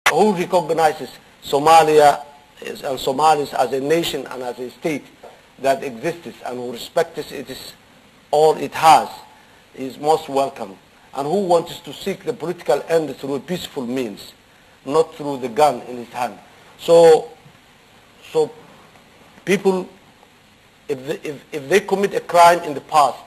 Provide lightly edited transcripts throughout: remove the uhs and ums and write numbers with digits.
who recognizes Somalia and Somalis as a nation and as a state that exists, and who respects it is all it has, is most welcome. And who wants to seek the political end through peaceful means, not through the gun in his hand. So people, if they commit a crime in the past,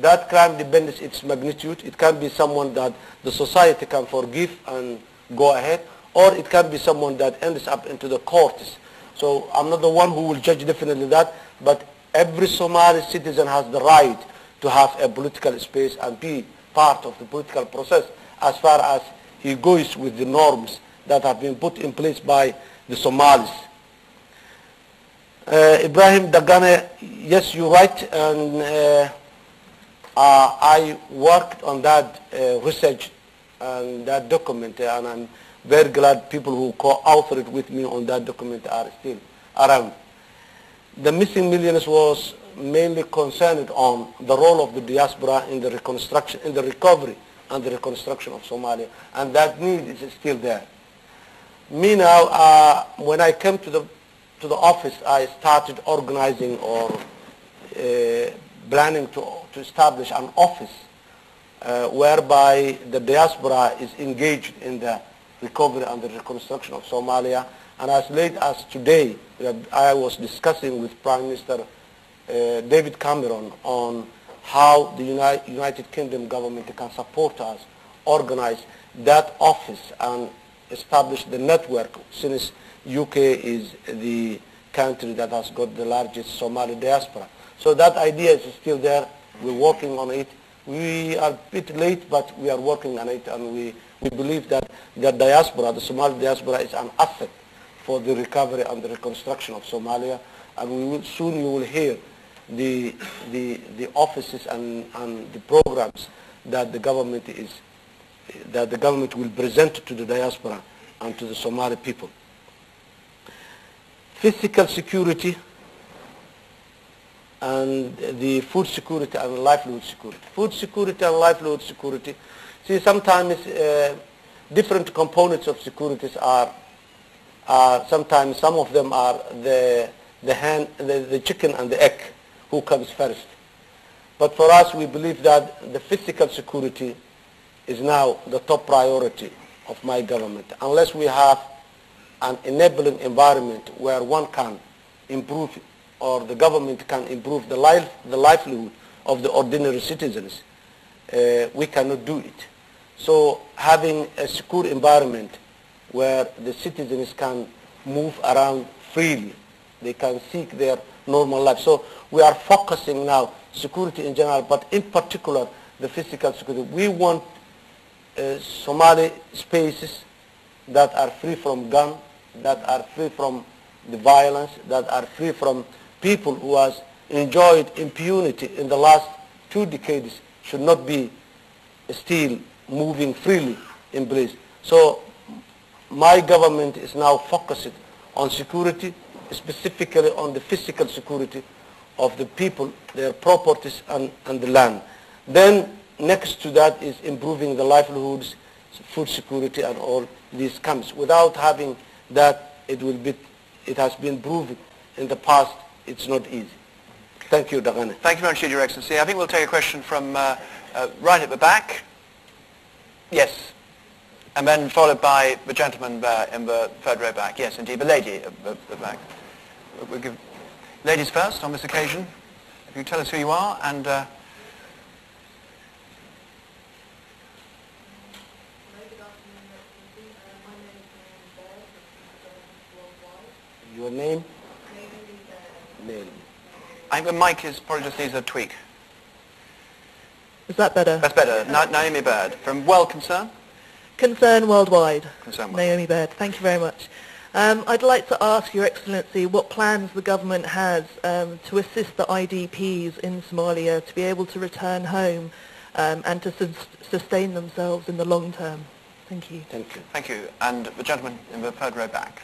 that crime depends its magnitude. It can be someone that the society can forgive and go ahead, or it can be someone that ends up into the courts. So I'm not the one who will judge definitely that, but every Somali citizen has the right to have a political space and be part of the political process as far as he goes with the norms that have been put in place by the Somalis. Ibrahim Dagane, yes, you're right, and I worked on that research and that document, and I'm very glad people who co-authored with me on that document are still around. The missing millions was mainly concerned on the role of the diaspora in the reconstruction, in the recovery and the reconstruction of Somalia, and that need is still there. Me now, when I came to the office, I started organizing or planning to establish an office whereby the diaspora is engaged in the recovery and the reconstruction of Somalia. And as late as today, I was discussing with Prime Minister David Cameron on how the United Kingdom government can support us, organize that office and establish the network, since UK is the country that has got the largest Somali diaspora. So that idea is still there. We're working on it. We are a bit late, but we are working on it, and we believe that the diaspora, the Somali diaspora, is an asset for the recovery and the reconstruction of Somalia. And we will, soon you will hear the offices and the programs that the government will present to the diaspora and to the Somali people. Physical security and the food security and livelihood security. Food security and livelihood security. See, sometimes different components of securities are sometimes some of them are the chicken and the egg, who comes first. But for us, we believe that the physical security is now the top priority of my government. Unless we have an enabling environment where one can improve, or the government can improve the livelihood of the ordinary citizens, we cannot do it. So having a secure environment where the citizens can move around freely, they can seek their normal life. So we are focusing now security in general, but in particular the physical security. We want Somali spaces that are free from gun, that are free from the violence, that are free from people who has enjoyed impunity in the last 2 decades, should not be still moving freely in place. So my government is now focused on security, specifically on the physical security of the people, their properties and the land. Then next to that is improving the livelihoods, food security and all these comes. Without having that, it has been proven in the past, it's not easy. Thank you, Dagane. Thank you very much, Your Excellency. I think we'll take a question from right at the back. Yes. And then followed by the gentleman there in the third row back. Yes, indeed, the lady at the back. We'll give ladies first on this occasion. If you tell us who you are and... Your name? Name. I think the mic is probably just needs a tweak. Is that better? That's better. Naomi Baird from World Concern. Concern Worldwide. Concern Worldwide. Naomi Baird. Thank you very much. I'd like to ask Your Excellency what plans the government has to assist the IDPs in Somalia to be able to return home and to sustain themselves in the long term. Thank you. Thank you. Thank you. And the gentleman in the third row back.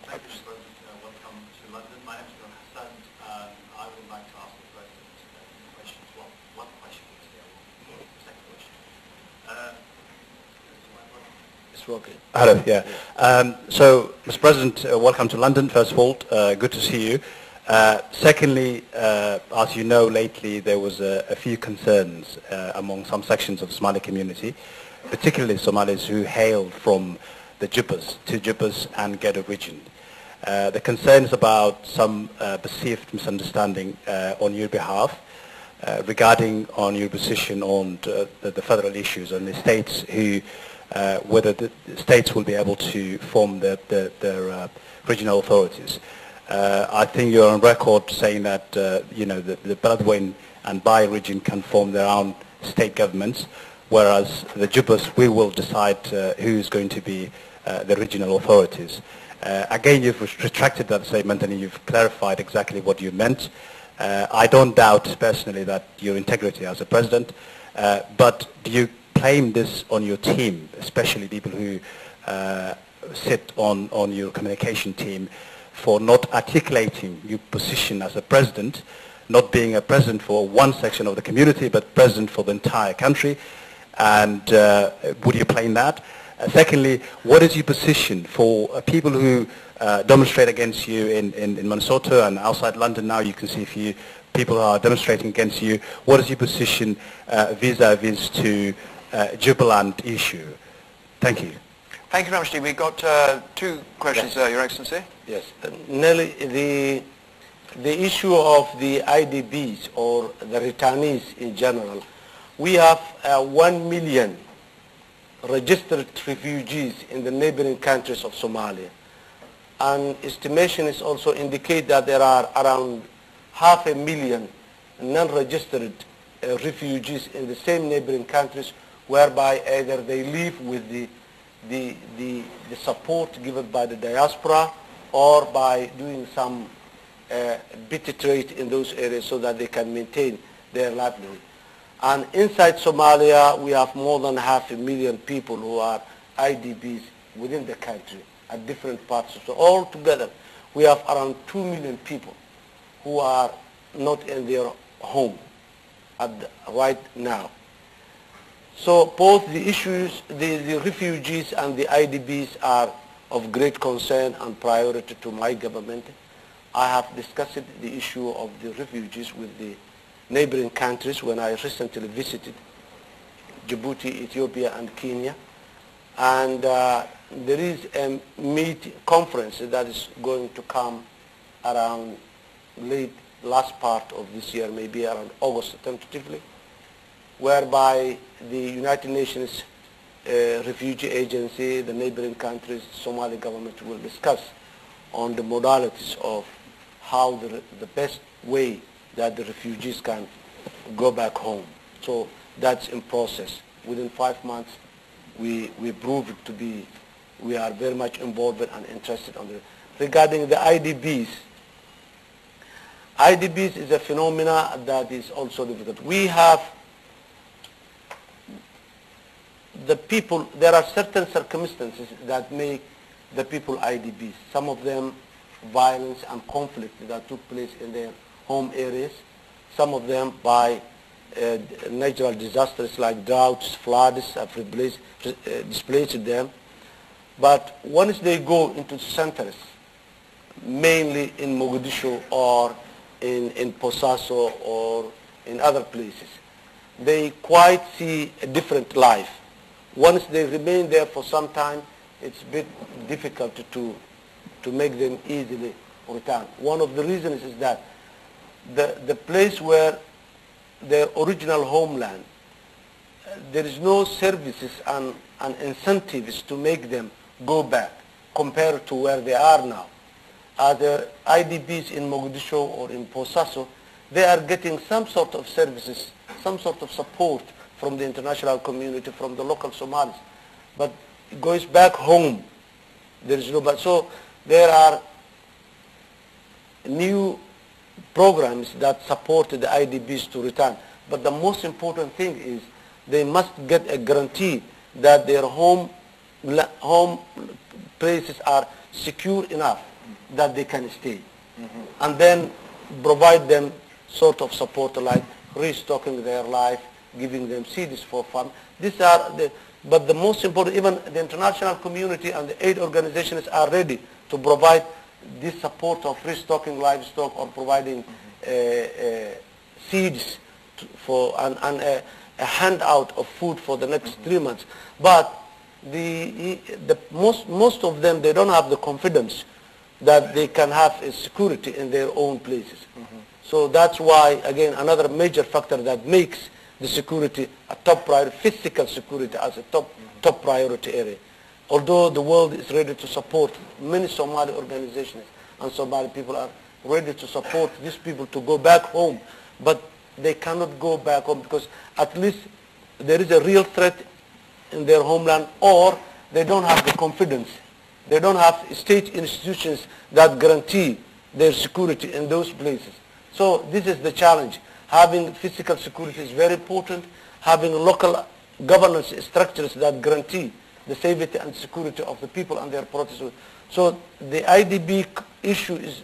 Thank you, President. Welcome to London. My name is Hassan. It's working. Hello, yeah. So, Mr. President, welcome to London, first of all. Good to see you. Secondly, as you know, lately there was a few concerns among some sections of the Somali community, particularly Somalis who hailed from the Jubbas and Gado region. The concerns about some perceived misunderstanding on your behalf regarding on your position on the federal issues and the states who whether the states will be able to form their regional authorities. I think you're on record saying that you know the Madaxweynaha and Bai region can form their own state governments, whereas the Jubbas we will decide who is going to be the regional authorities. Again, you've retracted that statement and you've clarified exactly what you meant. I don't doubt personally that your integrity as a president, but do you claim this on your team, especially people who sit on your communication team, for not articulating your position as a president, not being a president for one section of the community, but president for the entire country? And would you claim that? Secondly, what is your position for people who demonstrate against you in Minnesota and outside London? Now you can see a few people who are demonstrating against you. What is your position vis-a-vis to Jubaland issue? Thank you. Thank you very much, Steve. We've got two questions, Yes. Your Excellency. Yes. Nelly, the issue of the IDBs or the returnees in general, we have 1 million registered refugees in the neighboring countries of Somalia. And estimations also indicate that there are around 500,000 non-registered refugees in the same neighboring countries, whereby either they live with the support given by the diaspora or by doing some bitty trade in those areas so that they can maintain their livelihood. And inside Somalia, we have more than 500,000 people who are IDBs within the country at different parts. So all together, we have around 2 million people who are not in their home right now. So both the issues, the refugees and the IDBs are of great concern and priority to my government. I have discussed the issue of the refugees with the neighboring countries when I recently visited Djibouti, Ethiopia and Kenya. And there is a conference that is going to come around last part of this year, maybe around August tentatively, whereby the United Nations Refugee Agency, the neighboring countries, Somali government will discuss on the modalities of how the best way that the refugees can go back home. So that's in process. Within 5 months, we prove it to be, we are very much involved and interested on it. Regarding the IDBs, IDBs is a phenomena that is also difficult. We have the people, there are certain circumstances that make the people IDBs. Some of them violence and conflict that took place in their home areas. Some of them by natural disasters like droughts, floods have displaced them. But once they go into centers, mainly in Mogadishu or in Posaso or in other places, they quite see a different life. Once they remain there for some time, it's a bit difficult to make them easily return. One of the reasons is that the place where their original homeland, there is no services and incentives to make them go back compared to where they are now. Other IDBs in Mogadishu or in Posaso, they are getting some sort of services, some sort of support from the international community, from the local Somalis. But it goes back home, there is no, so there are new programs that support the IDBs to return. But the most important thing is they must get a guarantee that their home places are secure enough that they can stay. And then provide them sort of support like restocking their life, giving them seeds for farm. These are But the most important, even the international community and the aid organizations are ready to provide this support of restocking livestock or providing seeds for and a handout of food for the next 3 months. But most of them, they don't have the confidence that they can have a security in their own places. So that's why, again, another major factor that makes the security a top priority, physical security as a top priority area. Although the world is ready to support, many Somali organizations and Somali people are ready to support these people to go back home, but they cannot go back home because at least there is a real threat in their homeland, or they don't have the confidence. They don't have state institutions that guarantee their security in those places. So this is the challenge. Having physical security is very important. Having local governance structures that guarantee the safety and security of the people and their property. So the IDP issue is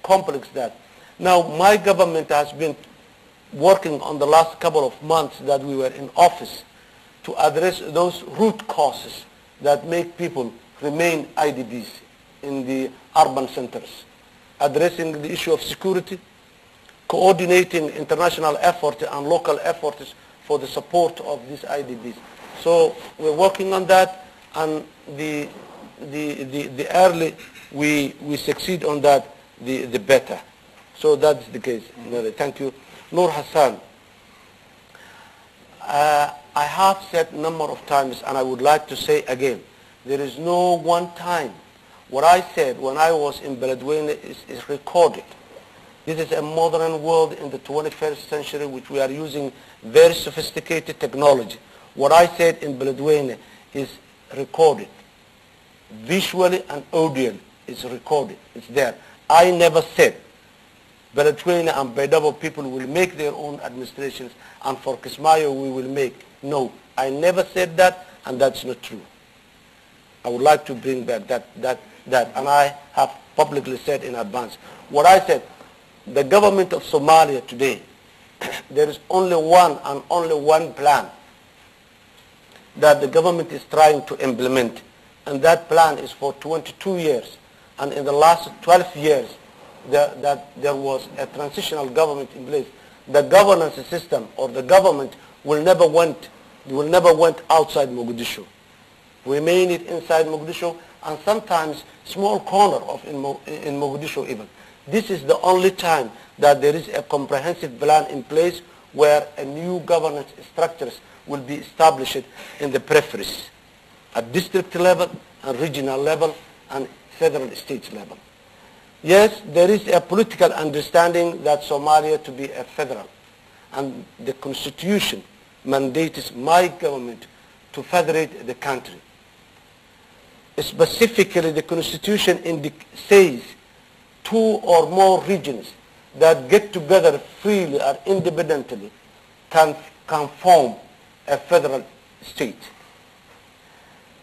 complex that. Now my government has been working on the last couple of months that we were in office to address those root causes that make people remain IDPs in the urban centers. Addressing the issue of security, coordinating international effort and local efforts for the support of these IDPs. So we're working on that, and the early we succeed on that, the better. So that's the case. Thank you. Noor Hassan, I have said a number of times, and I would like to say again, there is no one time. What I said when I was in Madaxweynaha is recorded. This is a modern world in the 21st century, which we are using very sophisticated technology. What I said in Madaxweynaha is recorded. Visually and audially, it's recorded. It's there. I never said Madaxweynaha and Baydhabo people will make their own administrations, and for Kismayo we will make. No, I never said that, and that's not true. I would like to bring back that, and I have publicly said in advance. What I said, the government of Somalia today, there is only one and only one plan that the government is trying to implement, and that plan is for 22 years. And in the last 12 years, there was a transitional government in place. The governance system or the government will never went outside Mogadishu. Remain it inside Mogadishu, and sometimes small corner of in Mogadishu even. This is the only time that there is a comprehensive plan in place where a new governance structures will be established in the peripheries at district level and regional level and federal state level. Yes, there is a political understanding that Somalia to be a federal, and the constitution mandates my government to federate the country. Specifically, the constitution says 2 or more regions that get together freely or independently can form a federal state.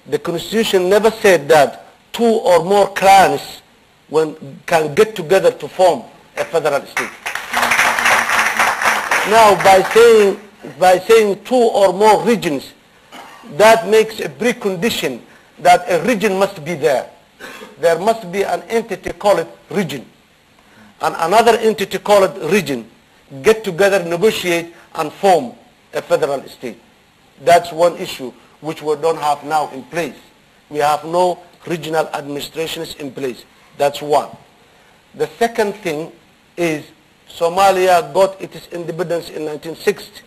The constitution never said that 2 or more clans can get together to form a federal state. Now, by saying 2 or more regions, that makes a precondition that a region must be there. There must be an entity called region, and another entity called region get together, negotiate, and form a federal state. That's one issue which we don't have now in place. We have no regional administrations in place. That's one. The second thing is Somalia got its independence in 1960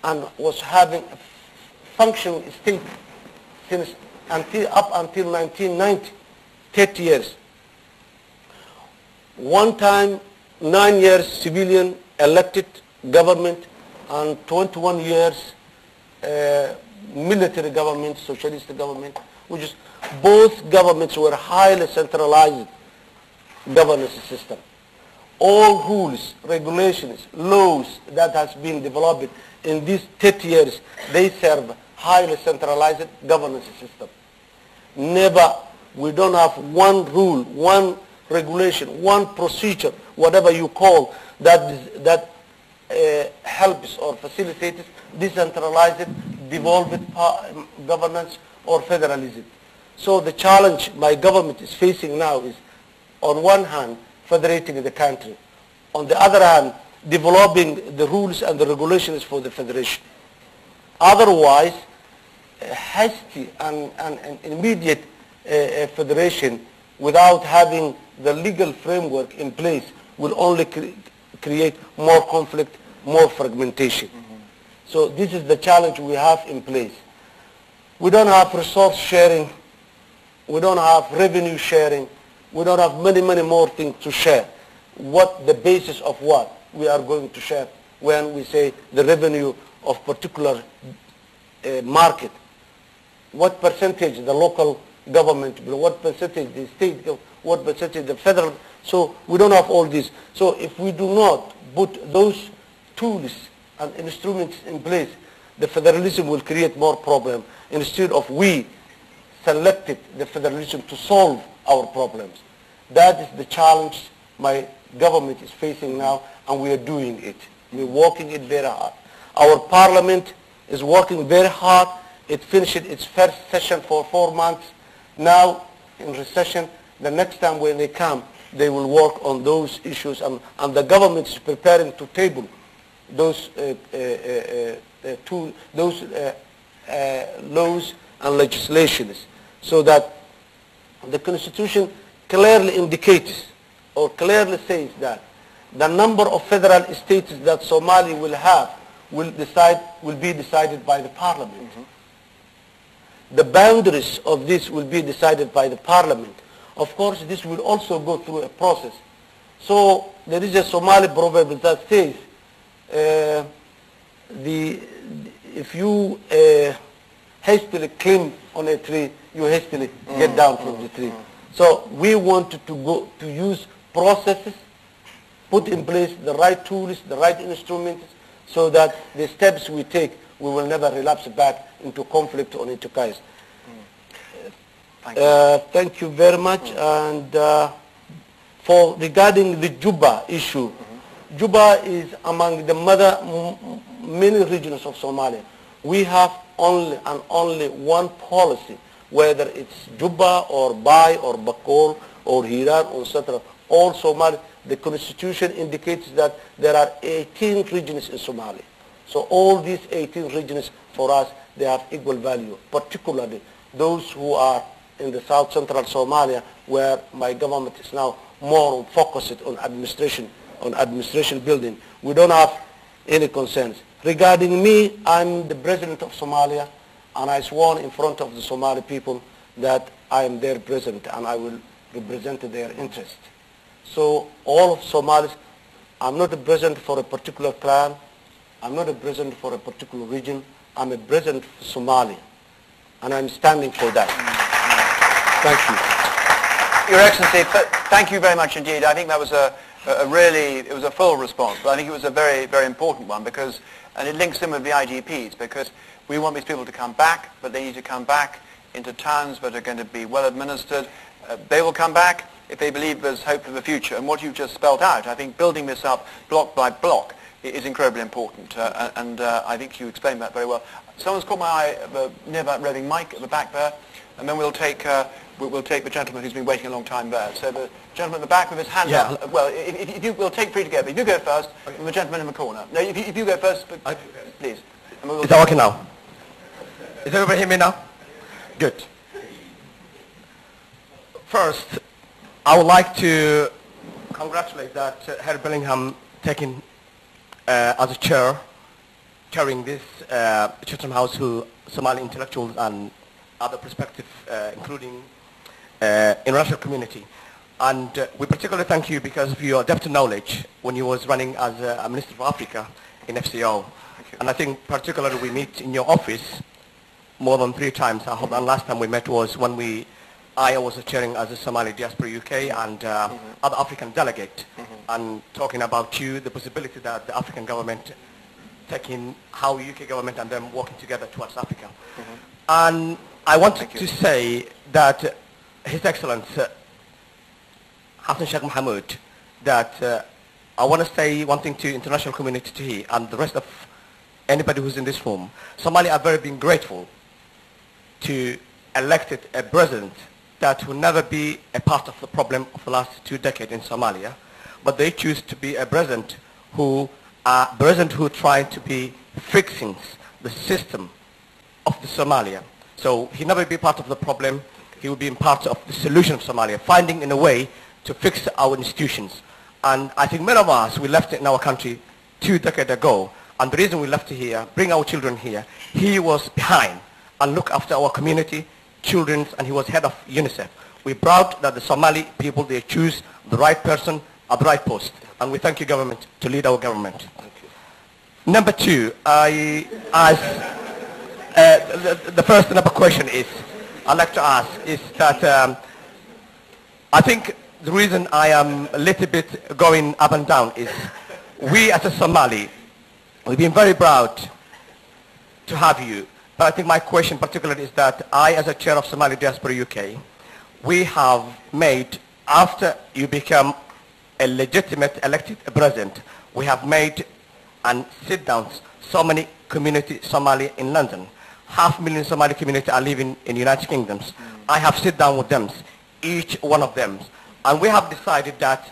and was having a functioning state up until 1990, 30 years. One time, 9 years civilian elected government, and 21 years military government, socialist government, which is both governments were highly centralized governance system. All rules, regulations, laws that has been developed in these 30 years, they serve highly centralized governance system. Never, we don't have one rule, one regulation, one procedure, whatever you call, that helps or facilitates decentralized devolved governance, or federalism. So the challenge my government is facing now is, on one hand, federating the country. On the other hand, developing the rules and the regulations for the federation. Otherwise, hasty and immediate federation without having the legal framework in place will only create more conflict, more fragmentation. So this is the challenge we have in place. We don't have resource sharing. We don't have revenue sharing. We don't have many more things to share. What the basis of what we are going to share when we say the revenue of particular market? What percentage the local government, what percentage the state, what percentage the federal? So we don't have all this. So if we do not put those tools and instruments in place, the federalism will create more problem instead of we selected the federalism to solve our problems. That is the challenge my government is facing now, and we are doing it. We're working it very hard. Our parliament is working very hard. It finished its first session for 4 months. Now, in recession, the next time when they come, they will work on those issues, and the government is preparing to table those laws and legislations, so that the Constitution clearly indicates or clearly says that the number of federal states that Somalia will have will be decided by the parliament. The boundaries of this will be decided by the parliament. Of course, this will also go through a process. So there is a Somali proverb that says, if you hastily climb on a tree, you hastily get down from the tree. So we wanted to use processes, put in place the right tools, the right instruments, so that the steps we take, we will never relapse back into conflict or into chaos. Thank you very much. And regarding the Juba issue, Juba is among the many regions of Somalia. We have only one policy, whether it's Juba or Bai or Bakol or Hiran or etc. All Somalia, the constitution indicates that there are 18 regions in Somalia. So all these 18 regions for us, they have equal value, particularly those who are in the south central Somalia, where my government is now more focused on administration building. We don't have any concerns. Regarding me, I'm the president of Somalia, and I sworn in front of the Somali people that I am their president and I will represent their interest. So all of Somalis, I'm not a president for a particular clan, I'm not a president for a particular region, I'm a president for Somalia, and I'm standing for that. Thank you. Your Excellency, thank you very much indeed. I think that was it was a full response, but I think it was a very, very important one, because, and it links in with the IDPs, because we want these people to come back, but they need to come back into towns that are going to be well administered. They will come back if they believe there's hope for the future. And what you've just spelled out, I think building this up block by block is incredibly important. And I think you explained that very well. Someone's caught my eye near that roving mic at the back there, and then we'll take the gentleman who's been waiting a long time there. So the gentleman at the back with his hand up. Well, if you, we'll take three together. If you go first, okay. And the gentleman in the corner. No, if you go first, please. Is that working now? Is everybody hear me now? Good. First, I would like to congratulate that Herr Bellingham taking as a chairing this Chatham House, who Somali intellectuals and other perspectives, including international community. And we particularly thank you because of your depth of knowledge when you was running as a Minister for Africa in FCO. And I think particularly we meet in your office more than 3 times. I hope that last time we met was when I was chairing as a Somali Diaspora UK and other African delegate, and talking about you, the possibility that the African government taking how UK government and them working together towards Africa. And I wanted to say that His Excellency Hassan Sheikh Mohamud, that I want to say one thing to international community and the rest of anybody who's in this room, Somalia are very being grateful to elected a president that will never be a part of the problem of the last 2 decades in Somalia, but they choose to be a president who trying to be fixing the system of the Somalia. So he never be part of the problem. He will be part of the solution of Somalia, finding in a way to fix our institutions. And I think many of us, we left in our country 2 decades ago, and the reason we left here, bring our children here, he was behind and look after our community, children, and he was head of UNICEF. We're proud that the Somali people, they choose the right person at the right post. And we thank you, government, to lead our government. Thank you. Number 2, the first number question is, I'd like to ask is that I think the reason I am a little bit going up and down is we as a Somali, we've been very proud to have you. But I think my question particularly is that I, as a chair of Somali Diaspora UK, we have made, after you become a legitimate elected president, we have made and sit down so many community Somali in London. 500,000 Somali community are living in United Kingdom. I have sit down with them, each one of them, and we have decided that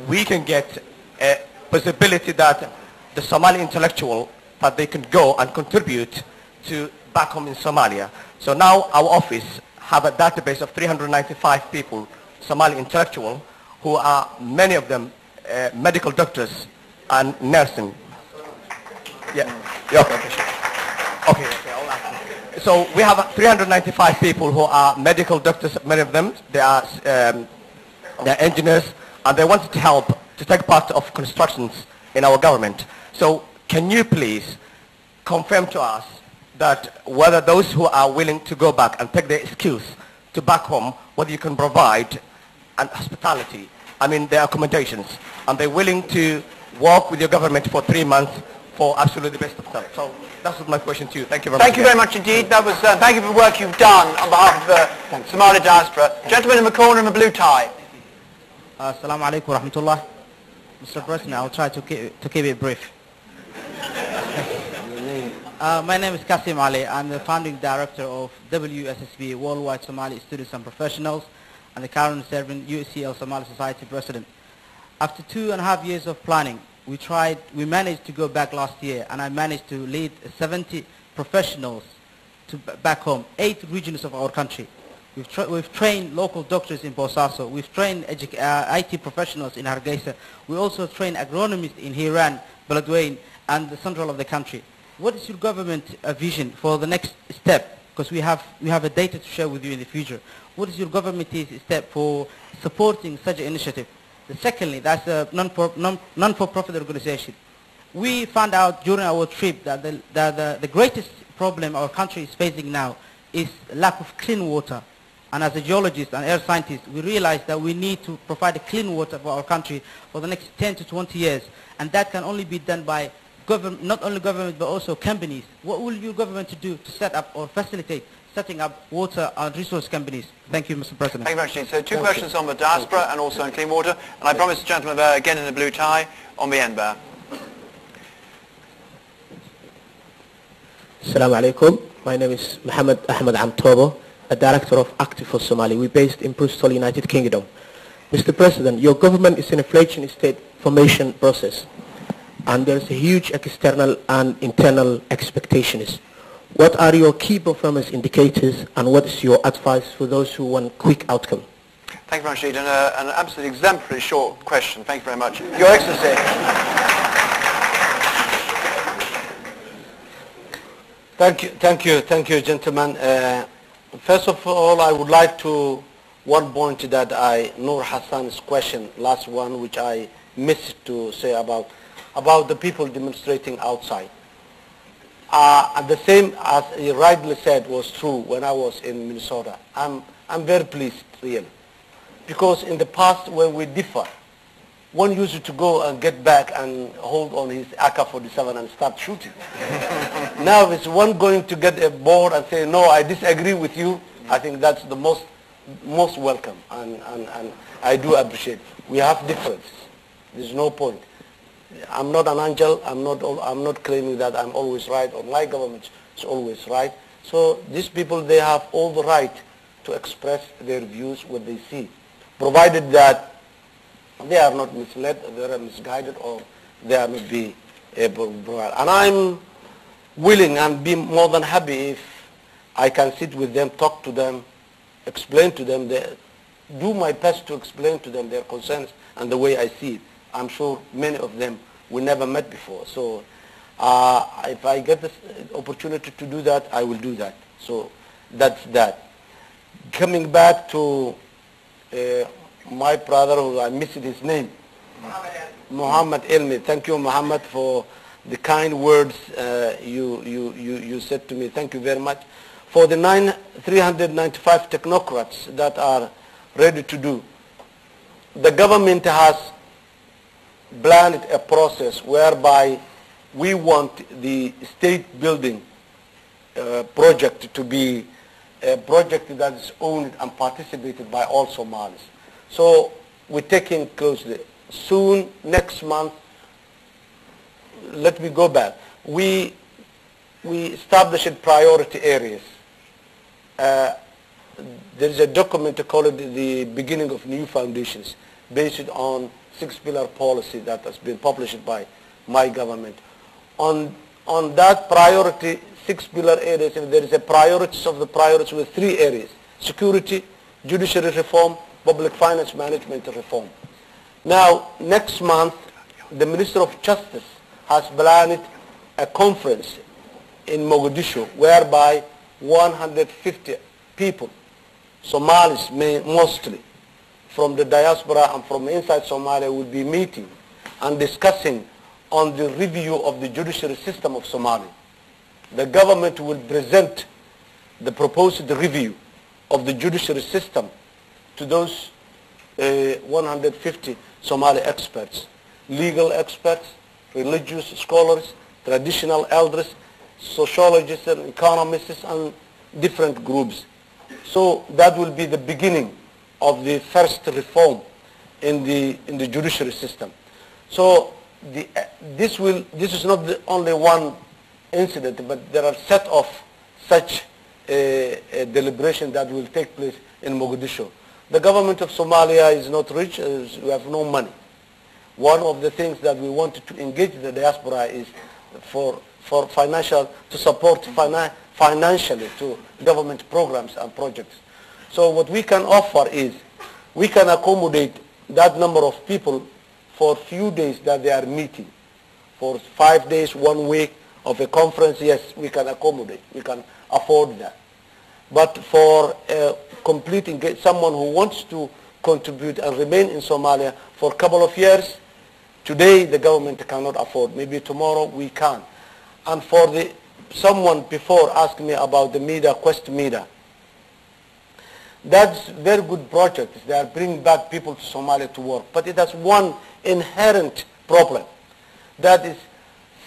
we can get a possibility that the Somali intellectual, that they can go and contribute to back home in Somalia. So now our office have a database of 395 people, Somali intellectual, who are many of them medical doctors and nursing. Yeah. Okay, I'll ask you. So we have 395 people who are medical doctors, many of them, they are they're engineers, and they wanted to help to take part of constructions in our government. So can you please confirm to us that whether those who are willing to go back and take their skills to back home, whether you can provide an hospitality, I mean their accommodations, and they're willing to work with your government for 3 months for absolutely the best of them. So that's my question to you. Thank you very much. Thank you very much indeed. That was, thank you for the work you've done on behalf of the Somali diaspora. Gentleman in the corner in the blue tie. Assalamu alaikum wa rahmatullah. Mr. President, I'll try to keep it brief. My name is Qasim Ali. I'm the founding director of WSSB, Worldwide Somali Students and Professionals, and the current serving UCL Somali Society President. After 2.5 years of planning, we managed to go back last year, and I managed to lead 70 professionals to back home, 8 regions of our country. We've trained local doctors in Bosaso. We've trained IT professionals in Hargeisa. We also train agronomists in Hiran, Beledweyne, and the central of the country. What is your government vision for the next step? Because we have a data to share with you in the future. What is your government step for supporting such an initiative? Secondly, that's a non-for-profit organization. We found out during our trip that the greatest problem our country is facing now is lack of clean water. And as a geologist and air scientist, we realized that we need to provide clean water for our country for the next 10 to 20 years. And that can only be done by not only government but also companies. What will your government do to set up or facilitate setting up water and resource companies? Thank you, Mr. President. Thank you very much. So 2 questions on the diaspora and also on clean water. And I promise the gentleman there, again in the blue tie, on the end there. Assalamu alaikum. My name is Mohammed Ahmed Amtobo, a director of Active for Somali. We're based in Bristol, United Kingdom. Mr. President, your government is in a fledgling state formation process, and there's a huge external and internal expectations. What are your key performance indicators, and what is your advice for those who want quick outcome? Thank you very much indeed, and an absolutely exemplary short question. Thank you very much. Your Excellency. Thank you, gentlemen. First of all, I would like to one point that Noor Hassan's question, last one, which I missed to say about the people demonstrating outside. And the same as he rightly said was true when I was in Minnesota. I'm very pleased, really, because in the past when we differ, one used to go and get back and hold on his AK-47 and start shooting. Now it's one going to get a board and say, no, I disagree with you. I think that's the most welcome, and I do appreciate it. We have differences. There's no point. I'm not an angel. I'm not claiming that I'm always right or my government is always right. So these people, they have all the right to express their views, what they see, provided that they are not misled, they are misguided, or they are not be able. And I'm willing and be more than happy if I can sit with them, talk to them, explain to them, do my best to explain to them their concerns and the way I see it. I'm sure many of them we never met before. So if I get this opportunity to do that, I will do that. So that's that. Coming back to my brother, who I missed his name, Muhammad Elmi. Thank you, Muhammad, for the kind words you said to me. Thank you very much. For the 395 technocrats that are ready to do, the government has planned a process whereby we want the state building project to be a project that is owned and participated by all Somalis. So we're taking closely. Soon, next month, let me go back. We established priority areas. There is a document called the Beginning of New Foundations, based on 6-pillar policy that has been published by my government. On that priority 6-pillar areas, there is a priorities of the priorities with 3 areas: security, judiciary reform, public finance management reform. Now, next month, the Minister of Justice has planned a conference in Mogadishu whereby 150 people, Somalis mostly, from the diaspora and from inside Somalia, will be meeting and discussing on the review of the judiciary system of Somalia. The government will present the proposed review of the judiciary system to those 150 Somali experts, legal experts, religious scholars, traditional elders, sociologists and economists, and different groups. So that will be the beginning of the first reform in the judiciary system. So this is not the only one incident, but there are a set of such a deliberation that will take place in Mogadishu. The government of Somalia is not rich, we have no money. One of the things that we wanted to engage the diaspora is for financial, to support financially to government programs and projects. So what we can offer is, we can accommodate that number of people for few days that they are meeting. For 5 days, 1 week of a conference, yes, we can accommodate, we can afford that. But for complete engagement, someone who wants to contribute and remain in Somalia for a couple of years, today the government cannot afford. Maybe tomorrow we can. And for someone before asked me about the MEDA, Quest MEDA. That's very good project. They are bringing back people to Somalia to work. But it has one inherent problem. That is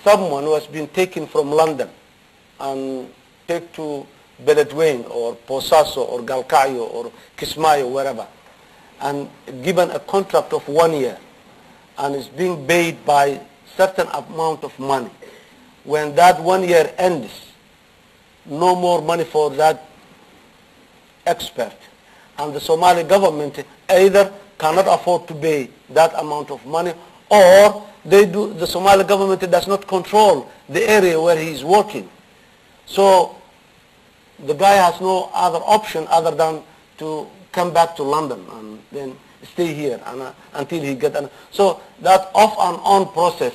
someone who has been taken from London and taken to Beledweyne or Posaso or Galkayo or Kismayo, wherever, and given a contract of 1 year and is being paid by certain amount of money. When that 1 year ends, no more money for that expert. And the Somali government either cannot afford to pay that amount of money, or the Somali government does not control the area where he is working. So the guy has no other option other than to come back to London and then stay here until he gets. So that off and on process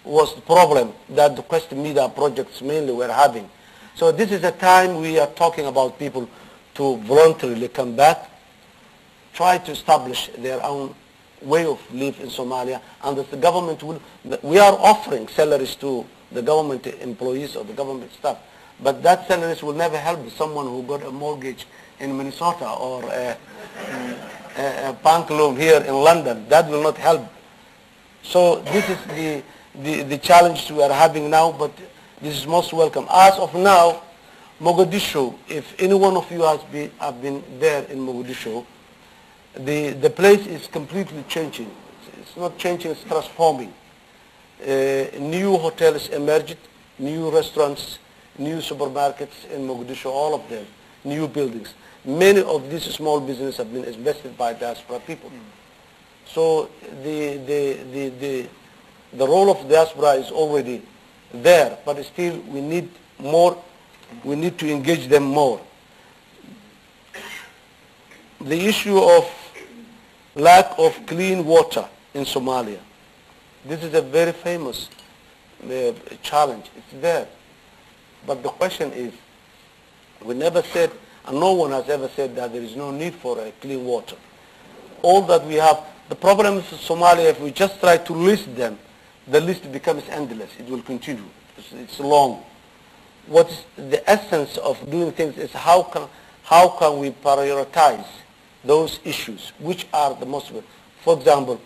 was the problem that the Quest Media projects mainly were having. So this is a time we are talking about people to voluntarily come back, try to establish their own way of life in Somalia, and that the government will, we are offering salaries to the government employees or the government staff, but that salaries will never help someone who got a mortgage in Minnesota or a bank loan here in London. That will not help. So this is the challenge we are having now, but this is most welcome. As of now, Mogadishu, if any one of you have been there in Mogadishu, the place is completely changing. It's not changing, it's transforming. New hotels emerged, new restaurants, new supermarkets in Mogadishu, all of them, new buildings. Many of these small businesses have been invested by diaspora people. So the role of diaspora is already there, but still we need more, we need to engage them more. The issue of lack of clean water in Somalia, this is a very famous challenge. It's there. But the question is, we never said, and no one has ever said that there is no need for clean water. All that we have, the problem is Somalia, if we just try to list them, the list becomes endless. It will continue. It's long. What's the essence of doing things is how can we prioritize those issues, which are the most, for example,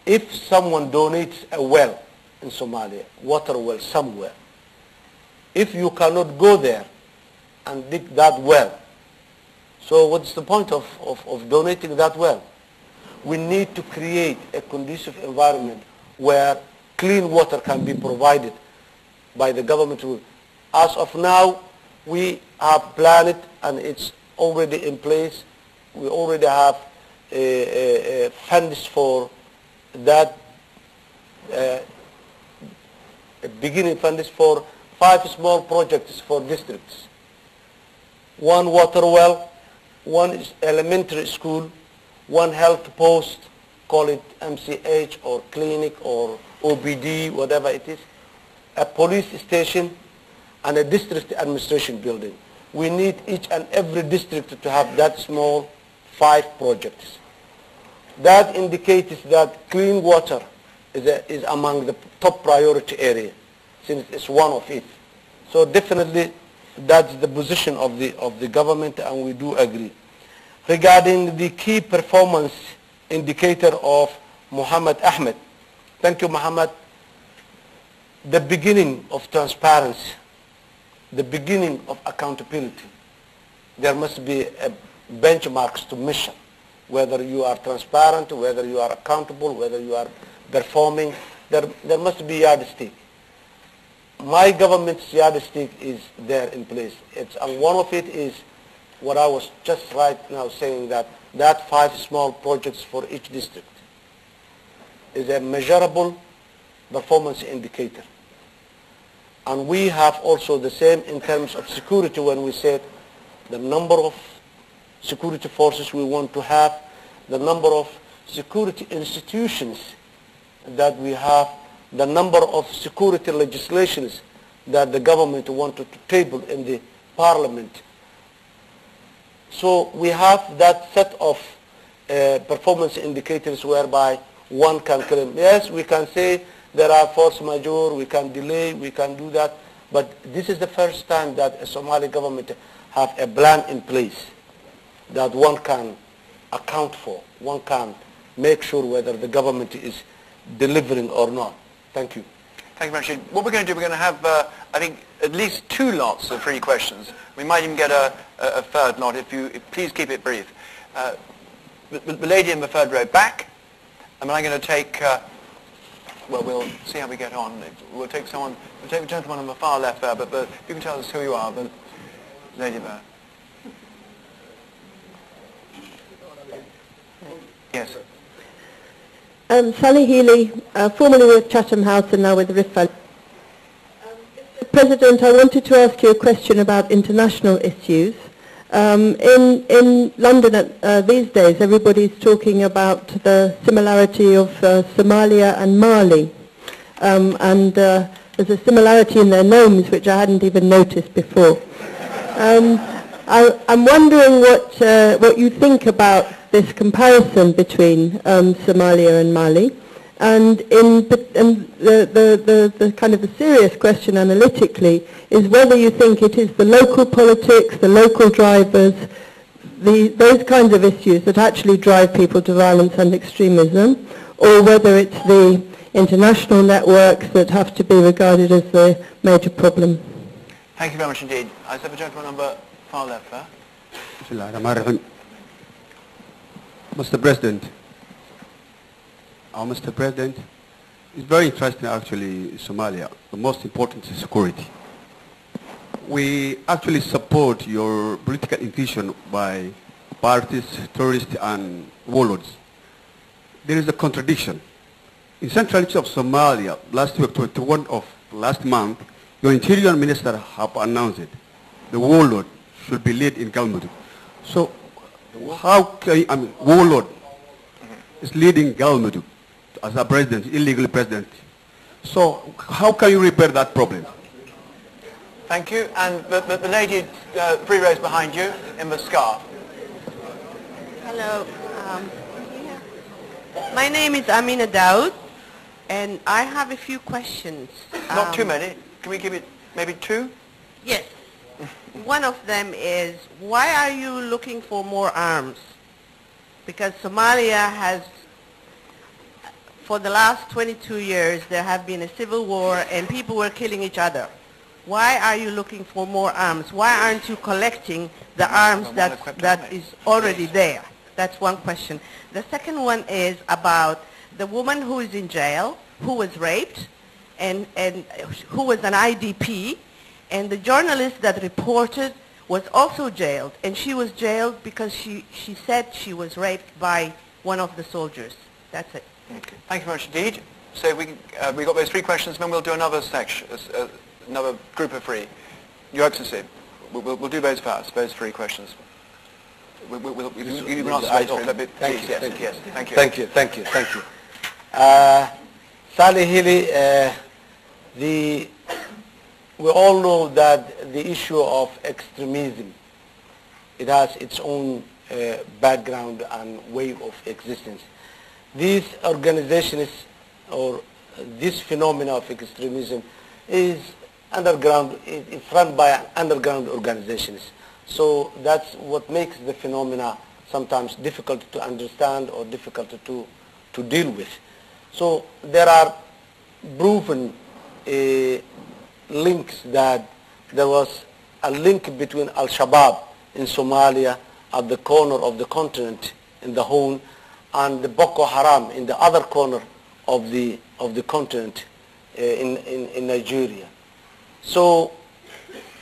if someone donates a well in Somalia, water well somewhere, if you cannot go there and dig that well, so what's the point of donating that well? We need to create a conducive environment where clean water can be provided by the government. As of now, we have planned it and it's already in place. We already have funds for that, beginning funds for 5 small projects for districts. 1 water well, 1 elementary school, 1 health post, call it MCH or clinic or OBD, whatever it is, a police station, and a district administration building. We need each and every district to have that small 5 projects. That indicates that clean water is among the top priority area, since it's one of it. So definitely that's the position of the government, and we do agree. Regarding the key performance indicator of Muhammad Ahmed, thank you, Muhammad. The beginning of transparency, the beginning of accountability, there must be benchmarks to measure whether you are transparent, whether you are accountable, whether you are performing. There must be yardstick. My government's yardstick is there in place. And one of it is what I was just right now saying, that 5 small projects for each district is a measurable performance indicator. And we have also the same in terms of security when we said the number of security forces we want to have, the number of security institutions that we have, the number of security legislations that the government wanted to table in the parliament. So we have that set of performance indicators whereby one can claim, yes, we can say there are force majeure, we can delay, we can do that, but this is the first time that a Somali government have a plan in place that one can account for, one can make sure whether the government is delivering or not. Thank you. Thank you very much. What we're going to do, we're going to have, I think, at least 2 lots of free questions. We might even get a third lot if please keep it brief. The lady in the 3rd row back, and I'm going to take, well, we'll see how we get on. We'll take the gentleman on the far left there, but you can tell us who you are, the lady there. Yes. Sally Healy, formerly with Chatham House and now with the Rift Valley. Mr. President, I wanted to ask you a question about international issues. In London these days, everybody's talking about the similarity of Somalia and Mali. And there's a similarity in their names, which I hadn't even noticed before. I'm wondering what you think about this comparison between Somalia and Mali, and the kind of the serious question analytically is whether you think it is the local politics, the local drivers, those kinds of issues that actually drive people to violence and extremism, or whether it's the international networks that have to be regarded as the major problem. Thank you very much indeed. I have a gentleman on the far left there. Mr. President, It's very interesting, actually, Somalia. The most important is security. We actually support your political inclusion by parties, terrorists, and warlords. There is a contradiction. In central of Somalia, last week, 21 of last month, your interior minister have announced it. The warlord should be led in Galmudug. So how can, warlord is leading Galmudug as a president, illegal president. So how can you repair that problem? Thank you. And the lady, three rows behind you, in the scarf. Hello. My name is Amina Daoud, and I have a few questions. Not too many. Can we give it maybe two? Yes. One of them is, why are you looking for more arms? Because Somalia has, for the last 22 years, there have been a civil war and people were killing each other. Why are you looking for more arms? Why aren't you collecting the arms that is already there? That's one question. The second one is about the woman who is in jail, who was raped, and who was an IDP, and the journalist that reported was also jailed, and she was jailed because she said she was raped by one of the soldiers. That's it. Okay. Thank you very much indeed. So we got those three questions, then we'll do another section, another group of three. Your Excellency, we'll do those first, those three questions. You can answer those three, but please, yes, thank you. Thank you. Sally Healy, we all know that the issue of extremism, it has its own background and way of existence. These organizations, or this phenomena of extremism, is underground. It's run by underground organizations. So that's what makes the phenomena sometimes difficult to understand or difficult to deal with. So there are proven links that there was a link between Al-Shabaab in Somalia at the corner of the continent in the Horn and the Boko Haram in the other corner of the continent in Nigeria. So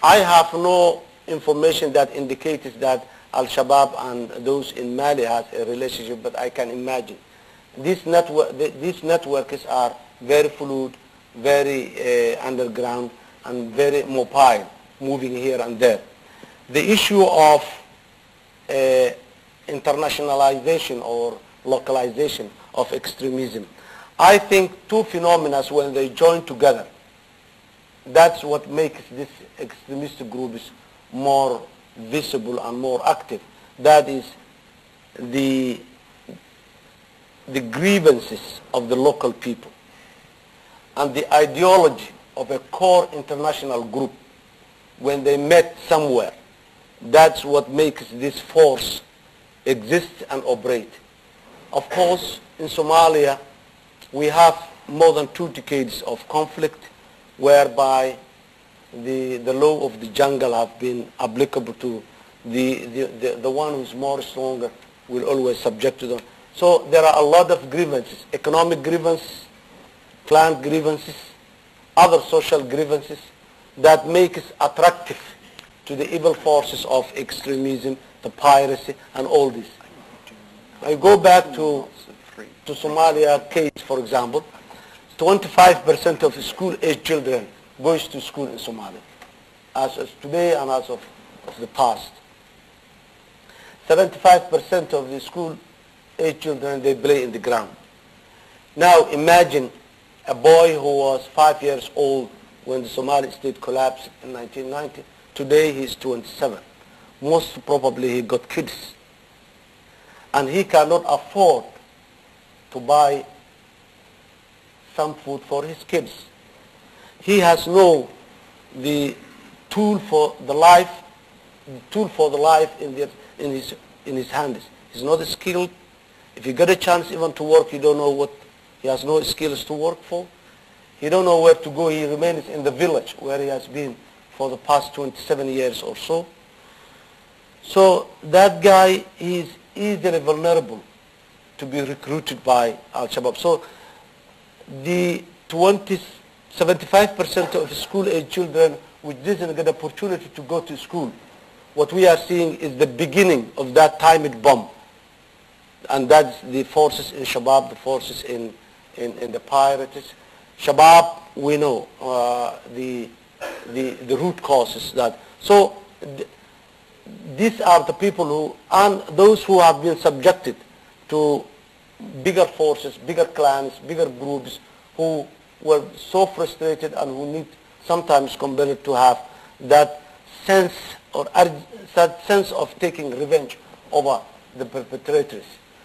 I have no information that indicates that Al-Shabaab and those in Mali has a relationship, but I can imagine. These networks are very fluid, very underground, and very mobile, moving here and there. The issue of internationalization or localization of extremism, I think two phenomena, when they join together, that's what makes these extremist groups more visible and more active. That is the grievances of the local people and the ideology of a core international group when they met somewhere. That's what makes this force exist and operate. Of course, in Somalia, we have more than 2 decades of conflict whereby the law of the jungle have been applicable to the one who's more stronger will always subject to them. So there are a lot of grievances, economic grievances, clan grievances, other social grievances that make us attractive to the evil forces of extremism, the piracy, and all this. I go back to Somalia case, for example. 25% of school-age children goes to school in Somalia, as of today and as of the past. 75% of the school-age children, they play in the ground. Now imagine a boy who was 5 years old when the Somali state collapsed in 1990. Today he's 27. Most probably he got kids. And he cannot afford to buy some food for his kids. He has no the tool for the life in his hands. He's not skilled. If you get a chance even to work, you don't know what, he has no skills to work for. He don't know where to go. He remains in the village where he has been for the past 27 years or so. So that guy is easily vulnerable to be recruited by Al-Shabaab. So the 75% of school-age children which didn't get opportunity to go to school. What we are seeing is the beginning of that timed bomb. And that's the forces in Shabab, the forces in the pirates. Shabab, we know the root causes that. So these are the people who, and those who have been subjected to bigger forces, bigger clans, bigger groups, who were so frustrated and who need sometimes compelled to have that sense or that sense of taking revenge over the perpetrators.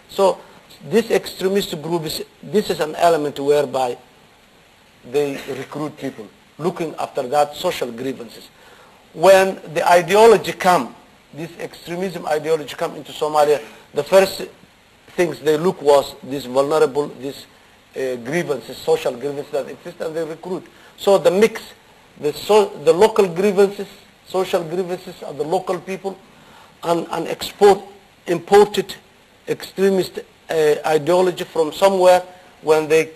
So this extremist group this is an element whereby they recruit people looking after that social grievances. When the ideology come, this extremism ideology come into Somalia, the first things they look was this vulnerable, this grievances, social grievances that exist, and they recruit. So the mix, the local grievances, social grievances of the local people, and imported extremist ideology from somewhere, when they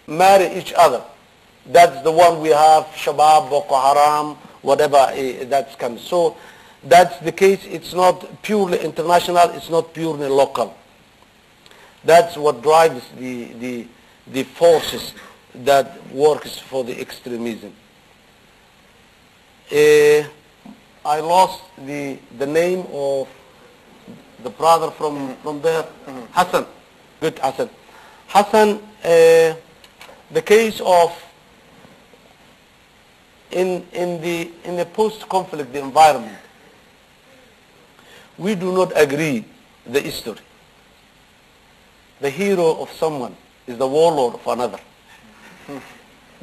marry each other. That's the one we have, Shabab, Boko Haram, whatever that's comes. So that's the case. It's not purely international, it's not purely local. That's what drives the forces that works for the extremism. I lost the name of the brother from there. Hassan. Good, Hassan. Hassan, the case of in the post-conflict environment, we do not agree the history. The hero of someone is the warlord of another.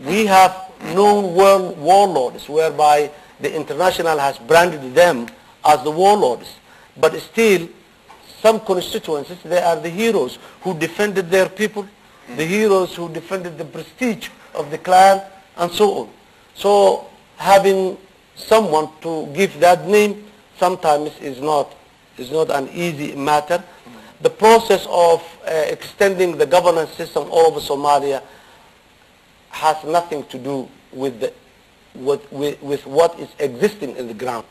We have known world warlords whereby the international has branded them as the warlords, but still some constituencies, they are the heroes who defended their people, the heroes who defended the prestige of the clan, and so on. So having someone to give that name sometimes is not an easy matter. The process of extending the governance system all over Somalia has nothing to do with what is existing in the ground.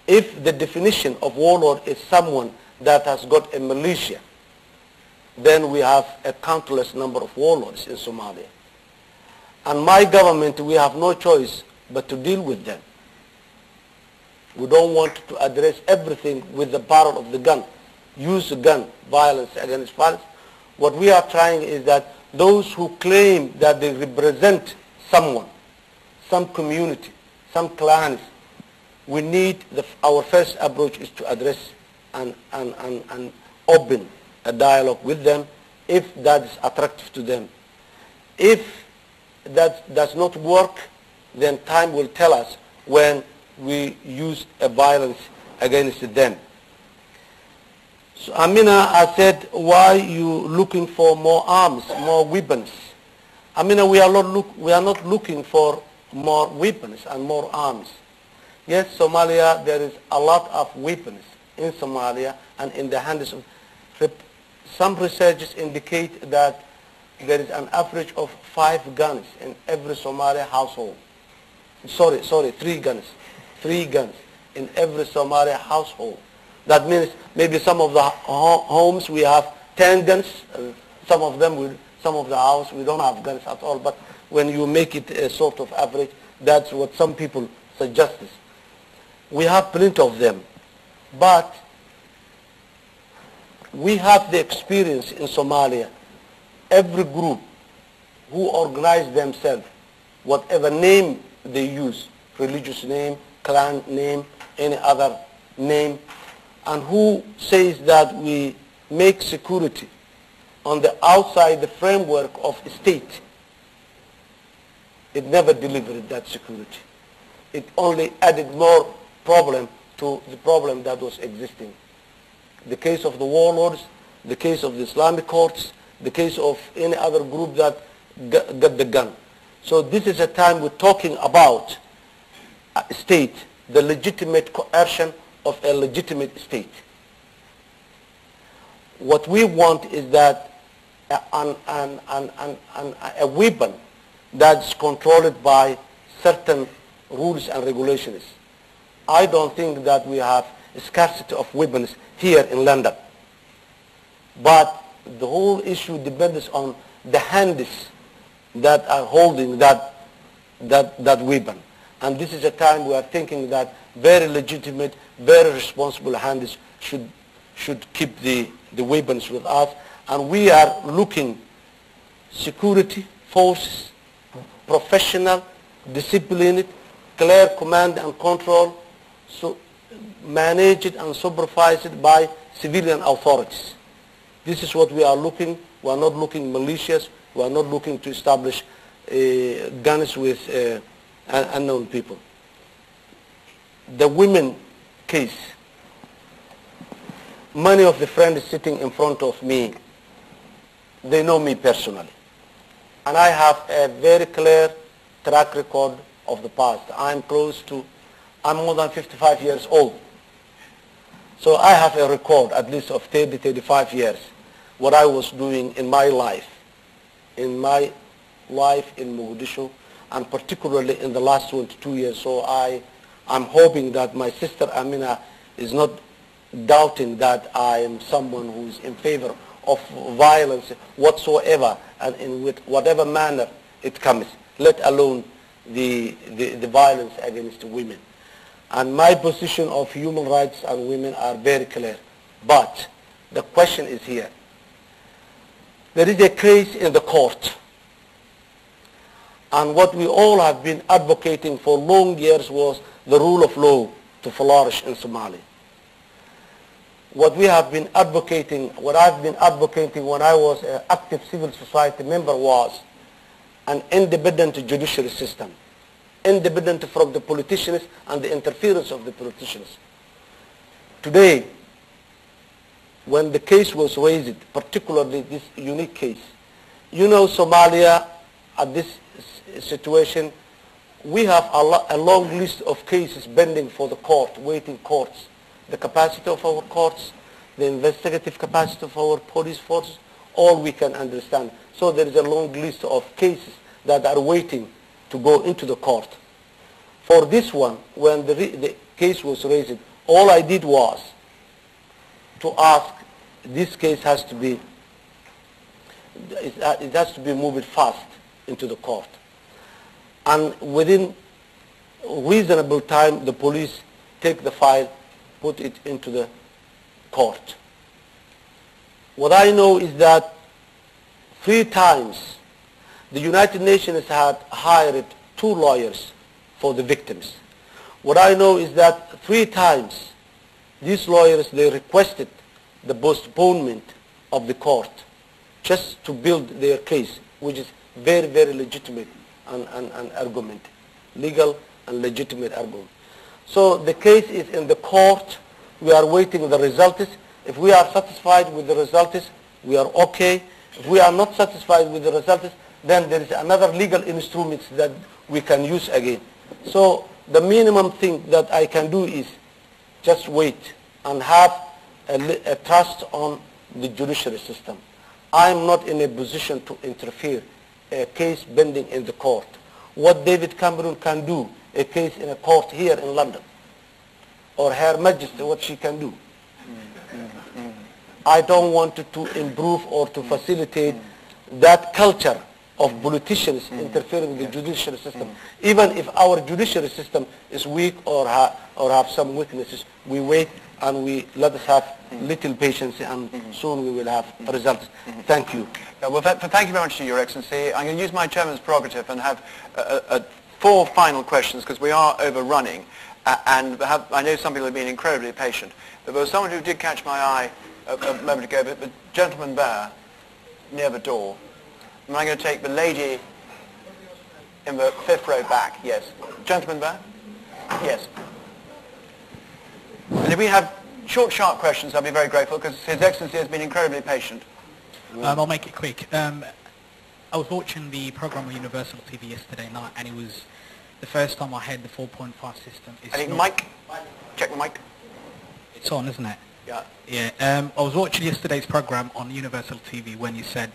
If the definition of warlord is someone that has got a militia, then we have a countless number of warlords in Somalia. And my government, we have no choice but to deal with them. We don't want to address everything with the barrel of the gun, use the gun, violence against violence. What we are trying is that those who claim that they represent someone, some community, some clans, we need, our first approach is to address and open a dialogue with them if that is attractive to them. If that does not work, then time will tell us when we use a violence against them. So Amina, I said, why you looking for more arms, more weapons? Amina, we are not looking for more weapons and more arms. Yes, Somalia, there is a lot of weapons in Somalia and in the hands of, some researchers indicate that there is an average of 5 guns in every Somali household. Sorry, 3 guns. 3 guns in every Somali household. That means maybe some of the homes we have 10 guns, some of the house we don't have guns at all, but when you make it a sort of average, that's what some people suggest. We have plenty of them, but we have the experience in Somalia. Every group who organize themselves, whatever name they use, religious name, clan name, any other name, and who says that we make security on the outside the framework of a state, it never delivered that security. It only added more problem to the problem that was existing. The case of the warlords, the case of the Islamic courts, the case of any other group that got the gun. So this is a time we're talking about a state, the legitimate coercion of a legitimate state. What we want is that a weapon that's controlled by certain rules and regulations. I don't think that we have a scarcity of weapons here in London. But the whole issue depends on the hands that are holding that weapon. And this is a time we are thinking that very legitimate, very responsible hands should keep the weapons with us. And we are looking security forces, professional, disciplined, clear command and control, so managed and supervised by civilian authorities. This is what we are looking. We are not looking malicious. We are not looking to establish guns with unknown people. The women case, many of the friends sitting in front of me, they know me personally. And I have a very clear track record of the past. I'm more than 55 years old. So I have a record at least of 30, 35 years, what I was doing in my life in Mogadishu, and particularly in the last 22 years. So I'm hoping that my sister Amina is not doubting that I am someone who is in favor of violence whatsoever, and in whatever manner it comes, let alone the violence against women. And my position of human rights and women are very clear. But the question is here. There is a case in the court. And what we all have been advocating for long years was the rule of law to flourish in Somalia. What we have been advocating, what I've been advocating when I was an active civil society member was an independent judiciary system, independent from the politicians and the interference of the politicians. Today, when the case was raised, particularly this unique case, you know, Somalia at this situation, we have a long list of cases pending for the court, waiting courts. The capacity of our courts, the investigative capacity of our police forces, all we can understand. So there is a long list of cases that are waiting to go into the court. For this one, when the case was raised, all I did was to ask, this case has to be, it has to be moved fast into the court. And within reasonable time, the police take the file, put it into the court. What I know is that 3 times the United Nations had hired 2 lawyers for the victims. What I know is that 3 times these lawyers, they requested the postponement of the court just to build their case, which is very, very legitimate and argument, legal and legitimate argument. So the case is in the court. We are waiting the results. If we are satisfied with the results, we are okay. If we are not satisfied with the results, then there is another legal instruments that we can use again. So the minimum thing that I can do is just wait and have a trust on the judiciary system. I am not in a position to interfere a case pending in the court. What David Cameron can do, a case in a court here in London, or Her Majesty, what she can do. I don't want to improve or to facilitate that culture of politicians interfering with the judiciary system. Even if our judiciary system is weak or have some weaknesses, we wait and we let us have little patience, and soon we will have results. Thank you. Well, thank you very much to Your Excellency. I'm going to use my chairman's prerogative and have 4 final questions, because we are overrunning. And I know some people have been incredibly patient. But there was someone who did catch my eye a moment ago, the gentleman there near the door. And I'm going to take the lady in the 5th row back. Yes. Gentleman there? Yes. And if we have short, sharp questions, I'll be very grateful, because His Excellency has been incredibly patient. I'll make it quick. I was watching the programme on Universal TV yesterday night, and it was the first time I heard the 4.5 system. Mic? Check the mic. It's on, isn't it? Yeah. Yeah. I was watching yesterday's program on Universal TV when you said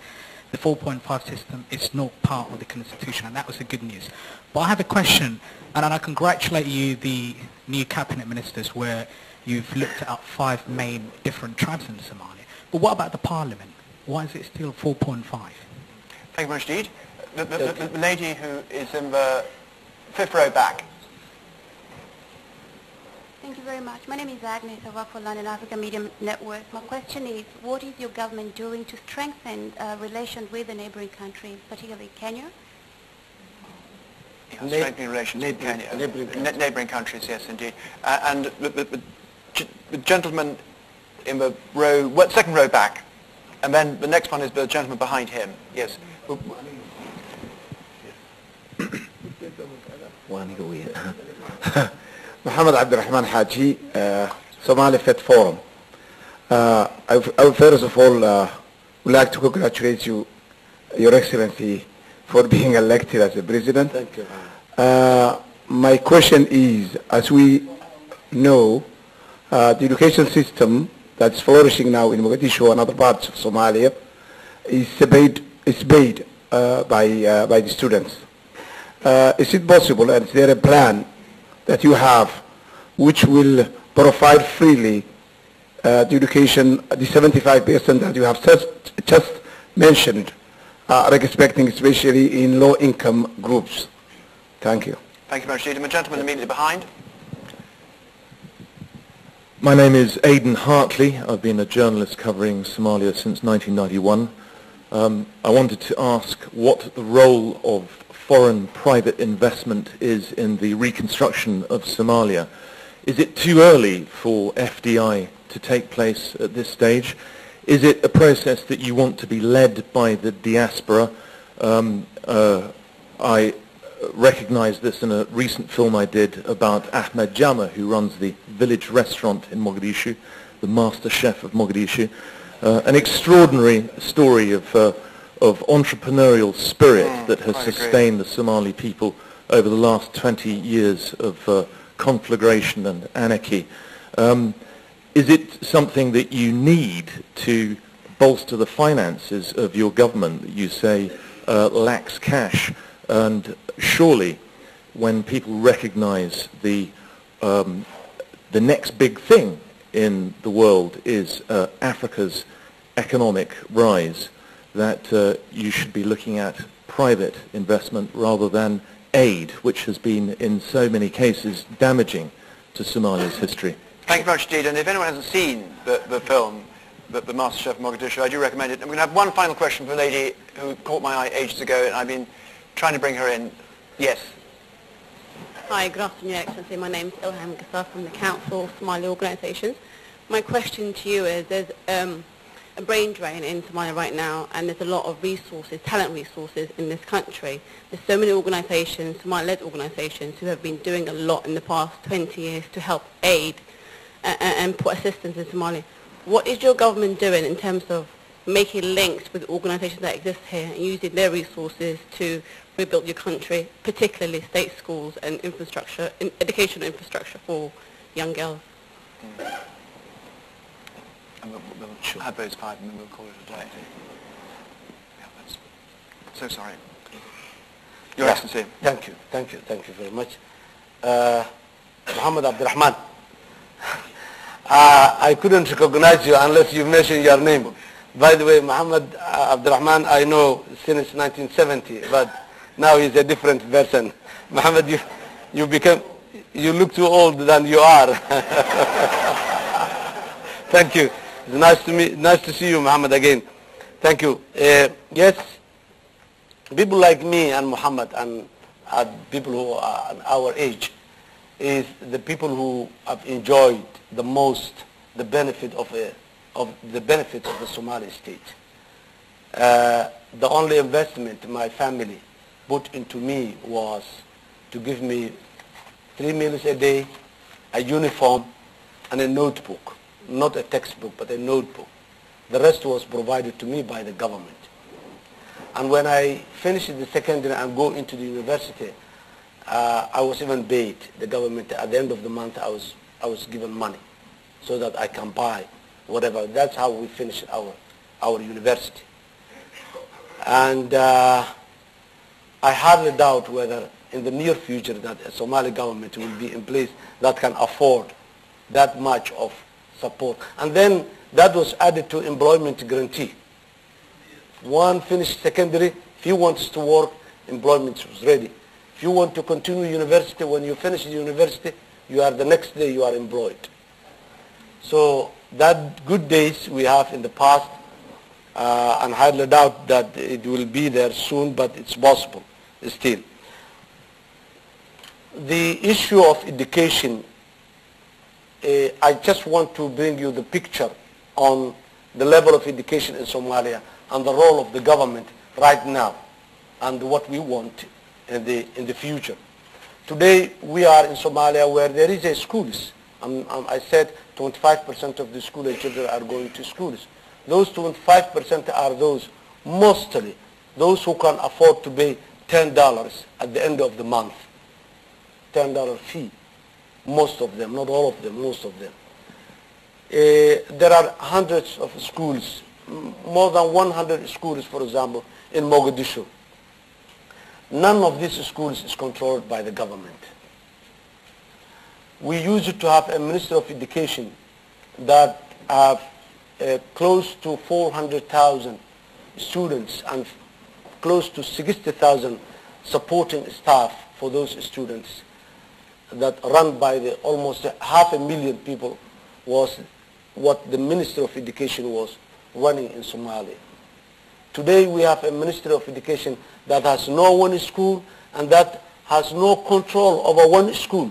the 4.5 system is not part of the Constitution, and that was the good news. But I have a question, and I congratulate you, the new cabinet ministers, where you've looked at 5 main different tribes in Somalia. But what about the parliament? Why is it still 4.5? Thank you very much indeed. The lady who is in the 5th row back. Thank you very much. My name is Agnes. I work for London Africa Media Network. My question is, what is your government doing to strengthen relations with the neighboring countries, particularly Kenya? Strengthening relations with Kenya. Neighboring countries, yes, indeed. And the gentleman in the row, 2nd row back. And then the next one is the gentleman behind him. Yes. Mohammed Abdurrahman Haji, Somali Fed Forum. I first of all would like to congratulate you, Your Excellency, for being elected as a president. Thank you. My question is, as we know, the education system that's flourishing now in Mogadishu and other parts of Somalia is paid by the students. Is it possible, and is there a plan that you have which will provide freely the education, the 75% that you have just mentioned, respecting especially in low-income groups? Thank you. Thank you very much indeed. And the gentleman immediately behind. My name is Aidan Hartley. I've been a journalist covering Somalia since 1991. I wanted to ask what the role of foreign private investment is in the reconstruction of Somalia. Is it too early for FDI to take place at this stage? Is it a process that you want to be led by the diaspora? I recognized this in a recent film I did about Ahmed Jama, who runs the village restaurant in Mogadishu, the master chef of Mogadishu. An extraordinary story of entrepreneurial spirit that has sustained the Somali people over the last 20 years of conflagration and anarchy. Is it something that you need to bolster the finances of your government that you say lacks cash? And surely when people recognize the next big thing in the world is Africa's economic rise, that you should be looking at private investment rather than aid, which has been in so many cases damaging to Somalia's history. Thank you very much indeed. And if anyone hasn't seen the film, the Master Chef of Mogadishu, I do recommend it. I'm going to have one final question for a lady who caught my eye ages ago, and I've been trying to bring her in. Yes. Hi, good afternoon, Your Excellency. My name is Ilham Gassar from the Council of Somali Organisations. My question to you is, there's a brain drain in Somalia right now, and there's a lot of resources, talent resources in this country. There's so many organisations, Somali-led organisations, who have been doing a lot in the past 20 years to help aid and put assistance in Somalia. What is your government doing in terms of making links with organisations that exist here and using their resources to rebuild your country, particularly state schools and infrastructure, educational infrastructure for young girls? And we'll have those 5 and then we'll call it a day. Yeah, that's so sorry. Your Excellency. Thank you very much. Muhammad Abdurrahman. I couldn't recognize you unless you mentioned your name. By the way, Muhammad Abdurrahman, I know since 1970, but now he's a different person. Muhammad, you look too old than you are. Thank you. It's nice to see you, Muhammad, again. Thank you. Yes, people like me and Muhammad and people who are our age is the people who have enjoyed the most the benefit of the Somali state. The only investment my family put into me was to give me 3 meals a day, a uniform, and a notebook. Not a textbook, but a notebook. The rest was provided to me by the government. And when I finished the secondary and go into the university, I was even paid. The government, at the end of the month, I was given money so that I can buy whatever. That's how we finished our university. And I hardly doubt whether in the near future that a Somali government will be in place that can afford that much of support. And then that was added to employment guarantee. One finished secondary, if he wants to work, employment was ready. If you want to continue university, when you finish the university, you are the next day you are employed. So that good days we have in the past, and I hardly doubt that it will be there soon, but it's possible still. The issue of education, I just want to bring you the picture on the level of education in Somalia and the role of the government right now and what we want in the future. Today we are in Somalia where there is a schools. I said 25% of the school age children are going to schools. Those 25% are those, mostly those who can afford to pay $10 at the end of the month. $10 fee. Most of them, not all of them, most of them. There are hundreds of schools, more than 100 schools, for example, in Mogadishu. None of these schools is controlled by the government. We used to have a Minister of Education that have close to 400,000 students and close to 60,000 supporting staff for those students that run by the almost 500,000 people was what the Minister of Education was running in Somalia. Today we have a Minister of Education that has no one school and that has no control over one school.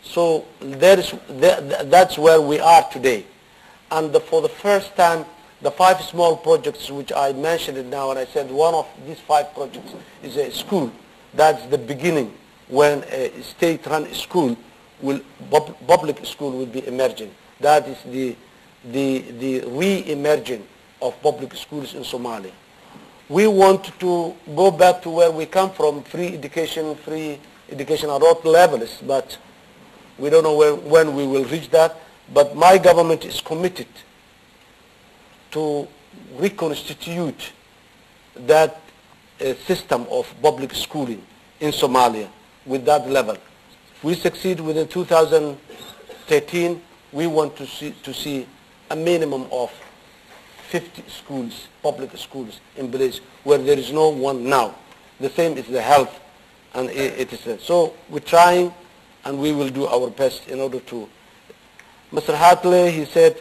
So that's where we are today. And for the first time, the 5 small projects which I mentioned it now, and I said one of these 5 projects is a school. That's the beginning when a state-run school public school will be emerging. That is the re-emerging of public schools in Somalia. We want to go back to where we come from, free education at all levels, but we don't know when we will reach that. But my government is committed to reconstitute that system of public schooling in Somalia with that level. If we succeed within 2013, we want to see a minimum of 50 schools, public schools in place where there is no one now. The same is the health, and it is so we're trying, and we will do our best in order to. Mr. Hadley, he said,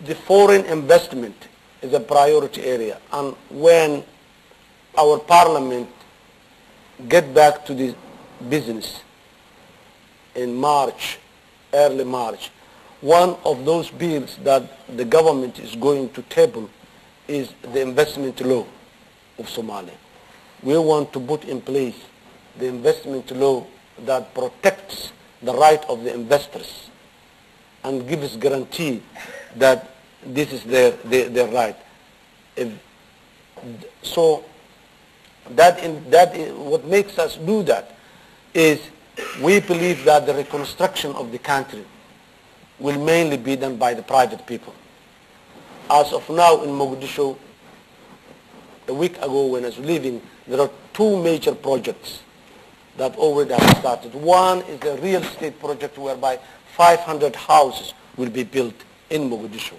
the foreign investment is a priority area, and when our parliament get back to the business in March, early March, one of those bills that the government is going to table is the investment law of Somalia. We want to put in place the investment law that protects the right of the investors and gives guarantee that this is their right. So what makes us do that is we believe that the reconstruction of the country will mainly be done by the private people. As of now in Mogadishu, a week ago when I was leaving, there are 2 major projects that already have started. One is the real estate project whereby 500 houses will be built in Mogadishu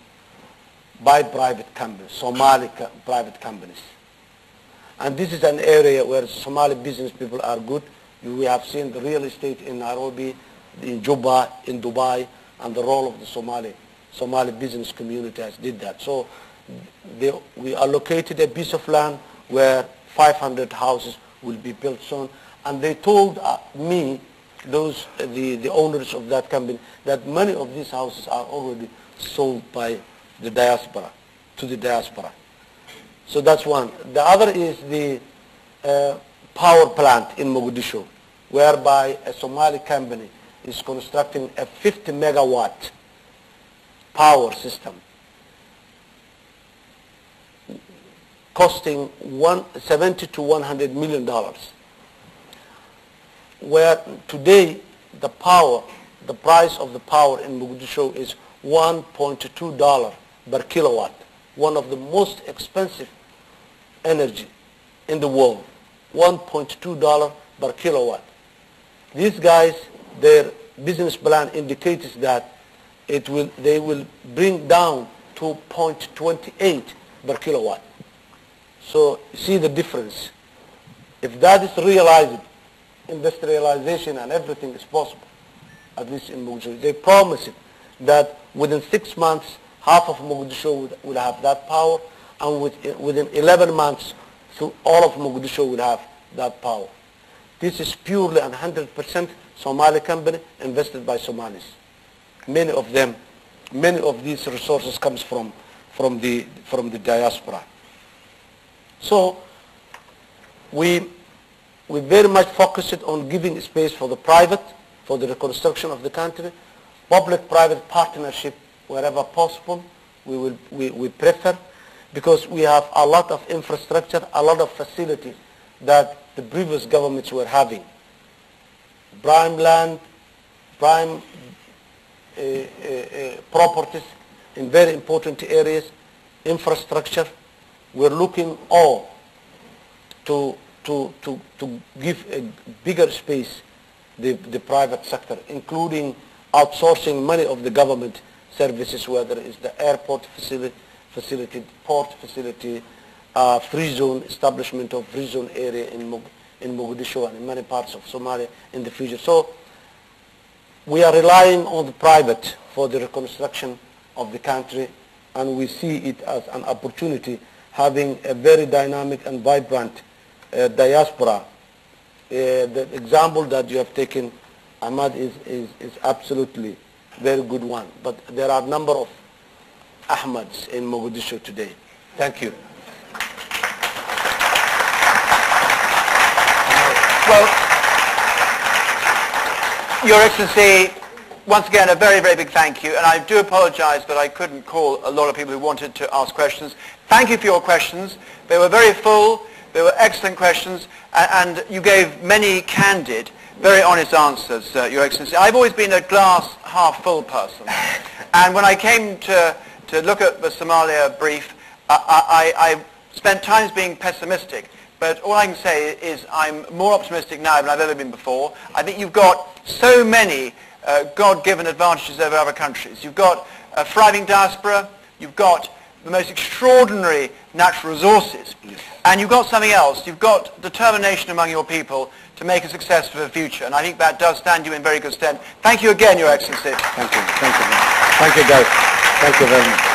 by private companies, Somali private companies. And this is an area where Somali business people are good. We have seen the real estate in Nairobi, in Juba, in Dubai, and the role of the Somali business community has did that. So we allocated a piece of land where 500 houses will be built soon. And they told me, the owners of that company, that many of these houses are already sold by the diaspora, to the diaspora. So that's one. The other is the power plant in Mogadishu, whereby a Somali company is constructing a 50 megawatt power system costing $70 to $100 million, where today the power the price of the power in Mogadishu is $1.2 per kilowatt, one of the most expensive energy in the world, $1.2 per kilowatt. These guys, their business plan indicates that they will bring down to 0.28 per kilowatt. So see the difference. If that is realized, industrialization and everything is possible, at least in Mogadishu. They promise it that within 6 months, half of Mogadishu will have that power, and within 11 months, so all of Mogadishu will have that power. This is purely and 100% Somali company invested by Somalis. Many of these resources comes from the diaspora. So we very much focused on giving space for the private, for the reconstruction of the country. Public-private partnership wherever possible, we prefer, because we have a lot of infrastructure, a lot of facility that the previous governments were having. Prime land, prime properties in very important areas, infrastructure. We're looking all to give a bigger space the private sector, including outsourcing many of the government services, whether it's the airport facility, port facility, free zone, establishment of free zone area in Mogadishu and in many parts of Somalia in the future. So we are relying on the private for the reconstruction of the country, and we see it as an opportunity, having a very dynamic and vibrant diaspora. The example that you have taken, Ahmad, is absolutely very good one. But there are a number of Ahmads in Mogadishu today. Thank you. Well, Your Excellency, once again, a very, very big thank you. And I do apologize that I couldn't call a lot of people who wanted to ask questions. Thank you for your questions. They were very full. They were excellent questions. And you gave many candid, very honest answers, Your Excellency. I've always been a glass half full person. And when I came to look at the Somalia brief, I spent times being pessimistic. But all I can say is I'm more optimistic now than I've ever been before. I think you've got so many God-given advantages over other countries. You've got a thriving diaspora, you've got the most extraordinary natural resources, and you've got something else. You've got determination among your people to make a success for the future, and I think that does stand you in very good stead. Thank you again, Your Excellency. Thank you. Thank you. Thank you, guys. Thank you very much.